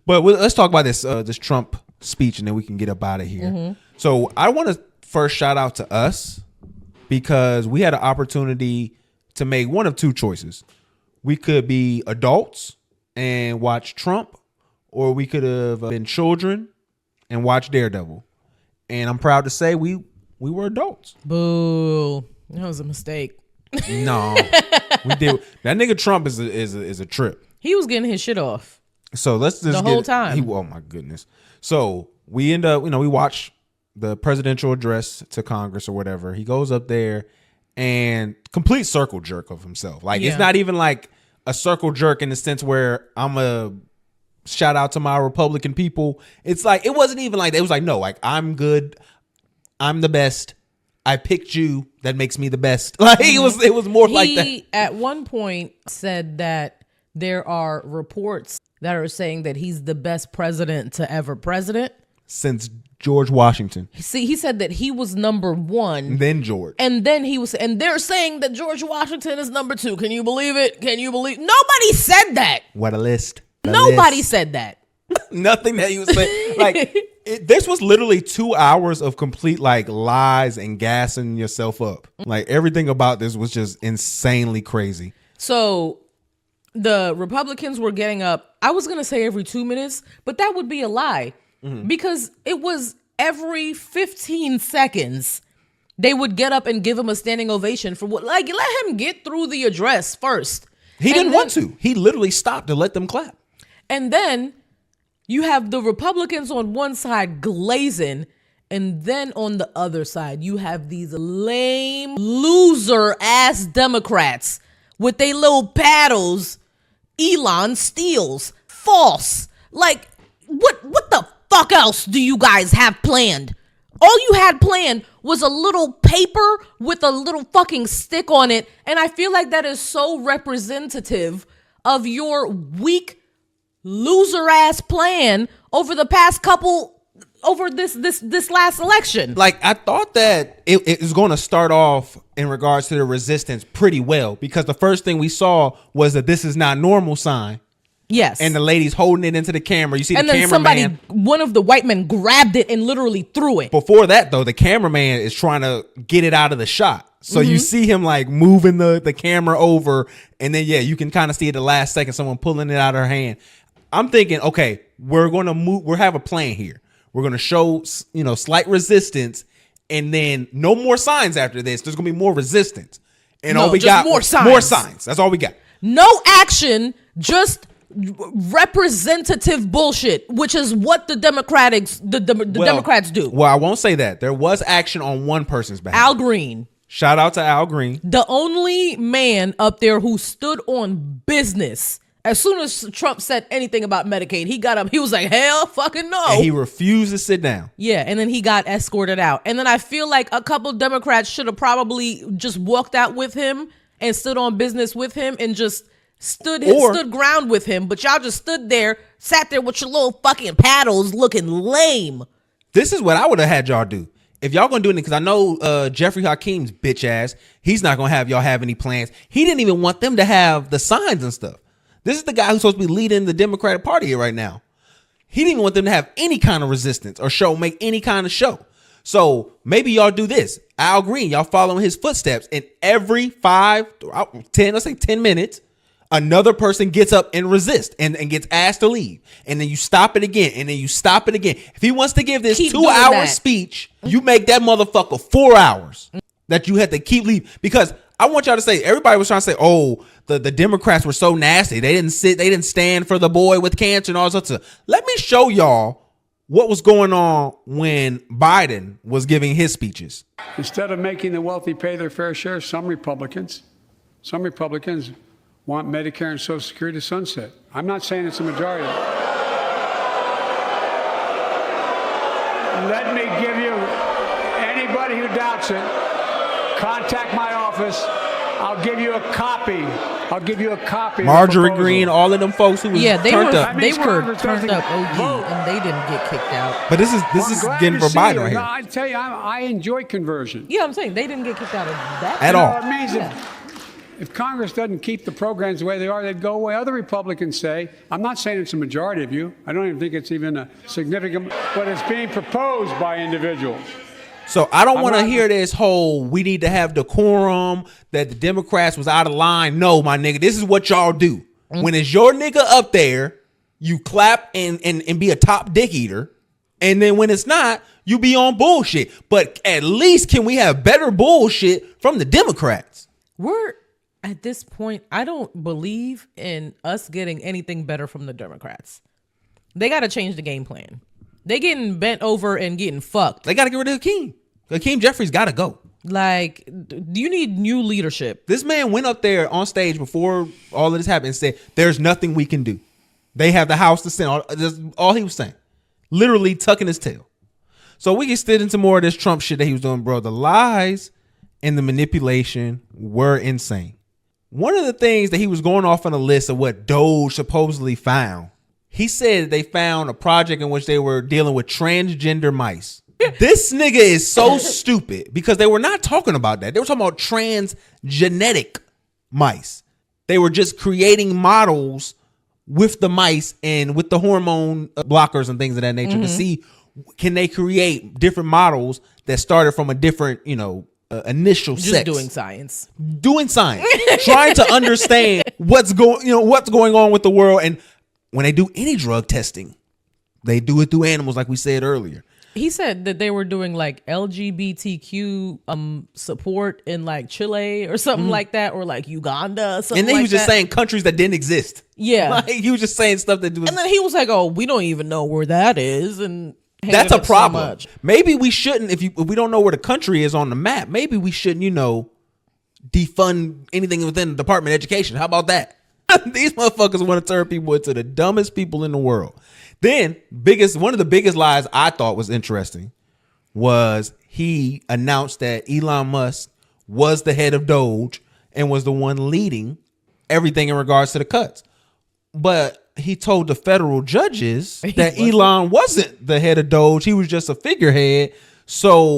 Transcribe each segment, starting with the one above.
But let's talk about this Trump speech, and then we can get up out of here. Mm-hmm. So I want to first shout out to us because we had an opportunity to make one of two choices. We could be adults and watch Trump, or we could have been children and watch Daredevil. And I'm proud to say we were adults. Boo. That was a mistake. No, we did. That nigga Trump is a trip. He was getting his shit off. So let's just the whole time. Oh my goodness. So we end up, we watch the presidential address to Congress or whatever. He goes up there and complete circle jerk of himself. Like it's not even like a circle jerk in the sense where I'm a shout out to my Republican people. It's like, it wasn't even like that. It was like, no, like I'm good. I'm the best. I picked you. That makes me the best. Like it was more like that. He at one point said that there are reports that are saying that he's the best president to ever president since George Washington. See, he said that he was number one. And then George. And then and they're saying that George Washington is number two. Can you believe it? Nobody said that. What a list. Nobody said that. Nothing that he was saying. Like this was literally 2 hours of complete like lies and gassing yourself up. Like everything about this was just insanely crazy. So the Republicans were getting up, I was going to say every 2 minutes, but that would be a lie because it was every 15 seconds they would get up and give him a standing ovation for what, like let him get through the address first. He didn't want to. He literally stopped to let them clap. And then you have the Republicans on one side glazing, and then on the other side, you have these lame loser ass Democrats with their little paddles. Elon steals. False. Like, what the fuck else do you guys have planned? All you had planned was a little paper with a little fucking stick on it. And I feel like that is so representative of your weak loser ass plan over the past over this last election. Like I thought that it was going to start off in regards to the resistance pretty well because the first thing we saw was that this is not normal sign. Yes. And the lady's holding it into the camera. You see and the cameraman. One of the white men grabbed it and literally threw it. Before that though, the cameraman is trying to get it out of the shot. So you see him like moving the camera over, and then you can kind of see at the last second someone pulling it out of her hand. I'm thinking, okay, we're going to move. We have a plan here. We're going to show, slight resistance, and then no more signs after this. There's going to be more resistance, and all we got more signs. More signs. That's all we got. No action, just representative bullshit, which is what the Democrats do. Well, I won't say that. There was action on one person's behalf. Al Green. Shout out to Al Green, the only man up there who stood on business. As soon as Trump said anything about Medicaid, he got up. He was like, hell fucking no. And he refused to sit down. Yeah, and then he got escorted out. And then I feel like a couple Democrats should have probably just walked out with him and stood on business with him and just stood ground with him. But y'all just stood there, sat there with your little fucking paddles looking lame. This is what I would have had y'all do. If y'all gonna do anything, because I know Jeffrey Hakeem's bitch ass, he's not gonna have y'all have any plans. He didn't even want them to have the signs and stuff. This is the guy who's supposed to be leading the Democratic Party right now. He didn't want them to have any kind of resistance or make any kind of show. So maybe y'all do this. Al Green, y'all follow in his footsteps, and every 10 minutes, another person gets up and resists and gets asked to leave. And then you stop it again, and then you stop it again. If he wants to give this 2-hour speech, you make that motherfucker 4 hours that you had to keep leaving. Because I want y'all to say, everybody was trying to say, oh, the Democrats were so nasty. They didn't stand for the boy with cancer and all sorts of stuff. Let me show y'all what was going on when Biden was giving his speeches. Instead of making the wealthy pay their fair share, some Republicans want Medicare and Social Security to sunset. I'm not saying it's a majority. Let me give you, anybody who doubts it, contact my office. I'll give you a copy. Marjorie Greene, all of them folks who was turned up. They were turned up OG, and they didn't get kicked out. But this is getting for Biden right here. I tell you, I enjoy conversion. Yeah, I'm saying they didn't get kicked out of that at all. If Congress doesn't keep the programs the way they are, they'd go away. Other Republicans say, I'm not saying it's a majority of you. I don't even think it's even a significant, but it's being proposed by individuals. So I don't want to hear this whole we need to have decorum, that the Democrats was out of line. No, my nigga, this is what y'all do. When it's your nigga up there, you clap and be a top dick eater. And then when it's not, you be on bullshit. But at least can we have better bullshit from the Democrats? We're at this point, I don't believe in us getting anything better from the Democrats. They got to change the game plan. They getting bent over and getting fucked. They got to get rid of Hakeem. Hakeem Jeffries got to go. Like, you need new leadership. This man went up there on stage before all of this happened and said, there's nothing we can do. They have the House to send. That's all he was saying. Literally tucking his tail. So we get slid into more of this Trump shit that he was doing, bro. The lies and the manipulation were insane. One of the things that he was going off on a list of what Doge supposedly found, he said they found a project in which they were dealing with transgender mice. This nigga is so stupid because they were not talking about that. They were talking about transgenic mice. They were just creating models with the mice and with the hormone blockers and things of that nature to see, can they create different models that started from a different, initial Just sex. doing science. Trying to understand what's going on with the world. And when they do any drug testing, they do it through animals, like we said earlier. He said that they were doing like LGBTQ support in like Chile or something like that, or like Uganda. Something And then he was just that. saying countries that didn't exist. Yeah. Like, he was just saying stuff that was. And then he was like, "Oh, we don't even know where that is," and That's a problem. So much. Maybe we shouldn't, if we don't know where the country is on the map, maybe we shouldn't, defund anything within the Department of Education. How about that? These motherfuckers want to turn people into the dumbest people in the world. Then one of the biggest lies I thought was interesting was he announced that Elon Musk was the head of Doge and was the one leading everything in regards to the cuts. But he told the federal judges that Elon wasn't the head of Doge. He was just a figurehead. So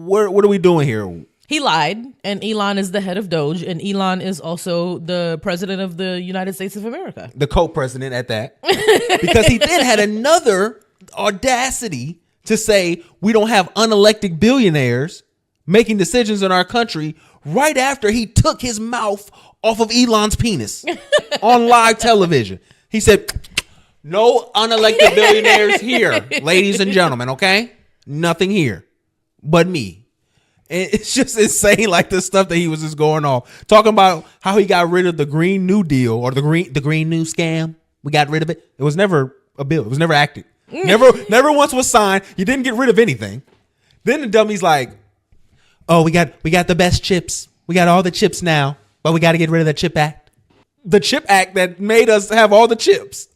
what are we doing here? He lied, and Elon is the head of Doge, and Elon is also the president of the United States of America. The co-president at that. Because he then had another audacity to say we don't have unelected billionaires making decisions in our country right after he took his mouth off of Elon's penis on live television. He said, no unelected billionaires here, ladies and gentlemen, okay? Nothing here but me. And it's just insane, like the stuff that he was just going off. Talking about how he got rid of the Green New Deal or the Green New scam. We got rid of it. It was never a bill. It was never acted. Never once was signed. You didn't get rid of anything. Then the dummy's like, oh, we got the best chips. We got all the chips now, but we got to get rid of the CHIP Act. The CHIP Act that made us have all the chips,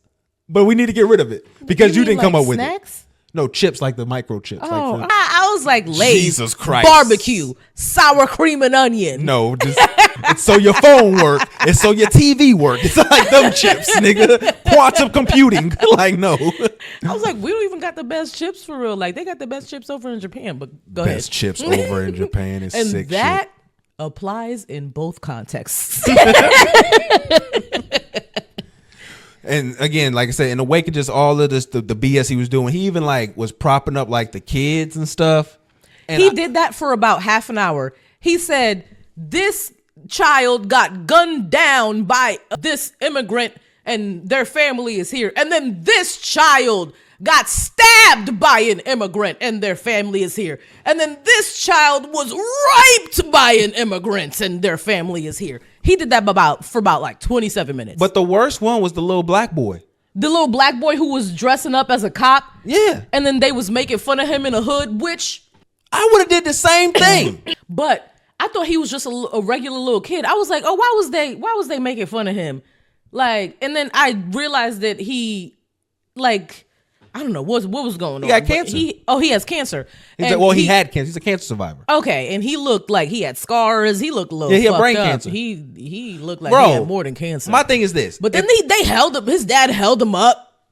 but we need to get rid of it because you didn't come up with it. No, chips like the microchips. Oh, like I was like, Lay's, Jesus Christ, barbecue, sour cream and onion. No, it's so your phone work. It's so your TV work. It's like them chips, nigga. Quantum computing. Like, no. I was like, we don't even got the best chips for real. Like, they got the best chips over in Japan. But go ahead. Best chips over in Japan is and sick that shit. applies in both contexts. And again, like I said, in the wake of just all of this, the BS he was doing, he even like was propping up like the kids and stuff. And he did that for about half an hour. He said, this child got gunned down by this immigrant and their family is here. And then this child got stabbed by an immigrant and their family is here. And then this child was raped by an immigrant and their family is here. He did that for about like 27 minutes. But the worst one was the little black boy. The little black boy who was dressing up as a cop. Yeah. And then they was making fun of him in a hood, which I would have did the same thing. But I thought he was just a regular little kid. I was like, oh, why was they making fun of him? Like, and then I realized that he, like, I don't know what was going on. He got cancer. He has cancer. He had cancer. He's a cancer survivor. Okay, and he looked like he had scars. He looked a little he had fucked brain up. cancer. He looked like Bro, he had more than cancer. My thing is this. But then they held him. His dad held him up.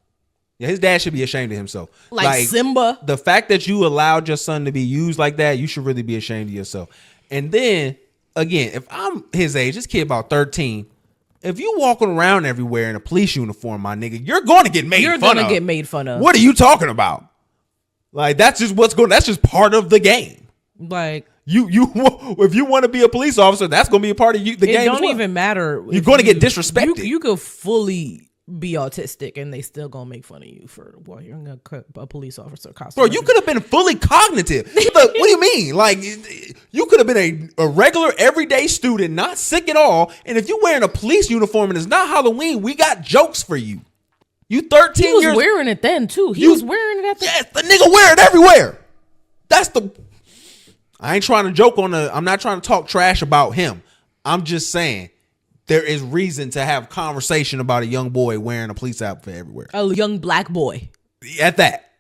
Yeah, his dad should be ashamed of himself. Like Simba. The fact that you allowed your son to be used like that, you should really be ashamed of yourself. And then again, if I'm his age, this kid about 13. If you walking around everywhere in a police uniform, my nigga, you're going to get made fun of. You're going to get made fun of. What are you talking about? Like, that's just that's just part of the game. Like, you if you want to be a police officer, that's going to be a part of the game. It don't even matter. You're going to get disrespected. You could fully be autistic and they still going to make fun of you for, well, you're going to a police officer costume. Bro, you could have been fully cognitive. What do you mean? Like, you could have been a regular everyday student, not sick at all. And if you're wearing a police uniform and it's not Halloween, we got jokes for you. You 13 years. He was years, wearing it then too. He was wearing it at the. Yes, the nigga wear it everywhere. That's the. I ain't trying to joke on I'm not trying to talk trash about him. I'm just saying there is reason to have conversation about a young boy wearing a police outfit everywhere. A young black boy. At that.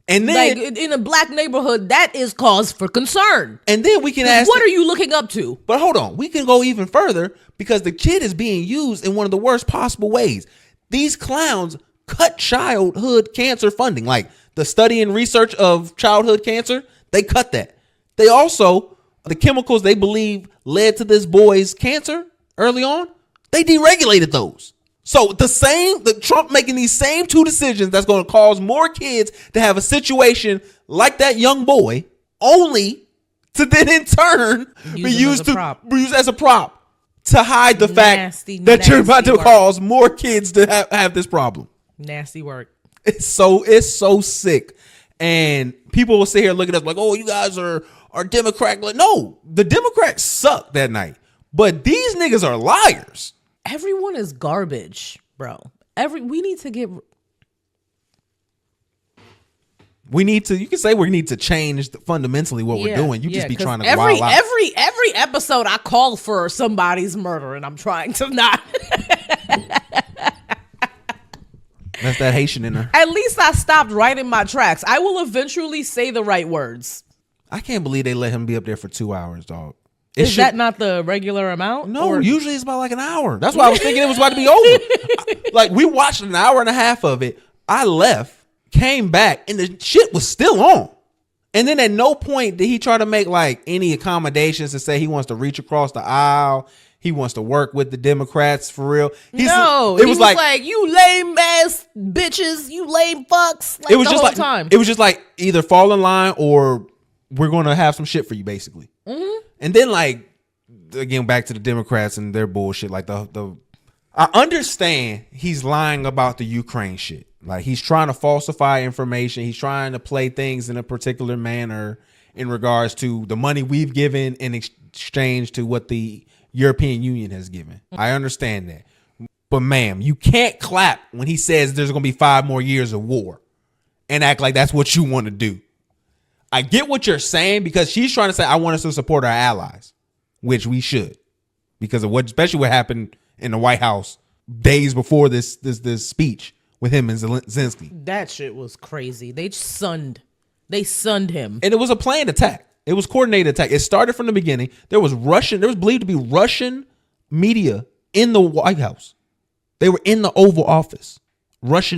And then, like, in a black neighborhood, that is cause for concern. And then we can ask, what are you looking up to? But hold on, we can go even further because the kid is being used in one of the worst possible ways. These clowns cut childhood cancer funding, like the study and research of childhood cancer. They cut that. They also, the chemicals they believe led to this boy's cancer early on, they deregulated those. So the Trump making these same two decisions that's going to cause more kids to have a situation like that young boy, only to then in turn be used as a prop to hide the fact that you're about to cause more kids to have this problem. Nasty work. It's so sick. And people will sit here looking at us like, oh, you guys are Democrat. Like, no, the Democrats suck that night. But these niggas are liars. Everyone is garbage, bro. We need to get. You can say we need to change fundamentally what we're doing. You just be trying to wild out. Every episode I call for somebody's murder and I'm trying to not. That's that Haitian in her. At least I stopped right in my tracks. I will eventually say the right words. I can't believe they let him be up there for 2 hours, dog. Is that not the regular amount? No, usually it's about like an hour. That's why I was thinking it was about to be over. Like, we watched an hour and a half of it. I left, came back, and the shit was still on. And then at no point did he try to make like any accommodations to say he wants to reach across the aisle. He wants to work with the Democrats for real. He was like, you lame ass bitches, you lame fucks. Like, it was just like time. It was just like either fall in line or we're going to have some shit for you, basically. Mm-hmm. And then, like, again, back to the Democrats and their bullshit. Like I understand he's lying about the Ukraine shit. Like, he's trying to falsify information. He's trying to play things in a particular manner in regards to the money we've given in exchange to what the European Union has given. I understand that. But ma'am, you can't clap when he says there's going to be 5 more years of war and act like that's what you want to do. I get what you're saying because she's trying to say, I want us to support our allies, which we should because of especially what happened in the White House days before this speech with him and Zelensky. That shit was crazy. They sunned him. And it was a planned attack. It was coordinated attack. It started from the beginning. There was believed to be Russian media in the White House. They were in the Oval Office. Russian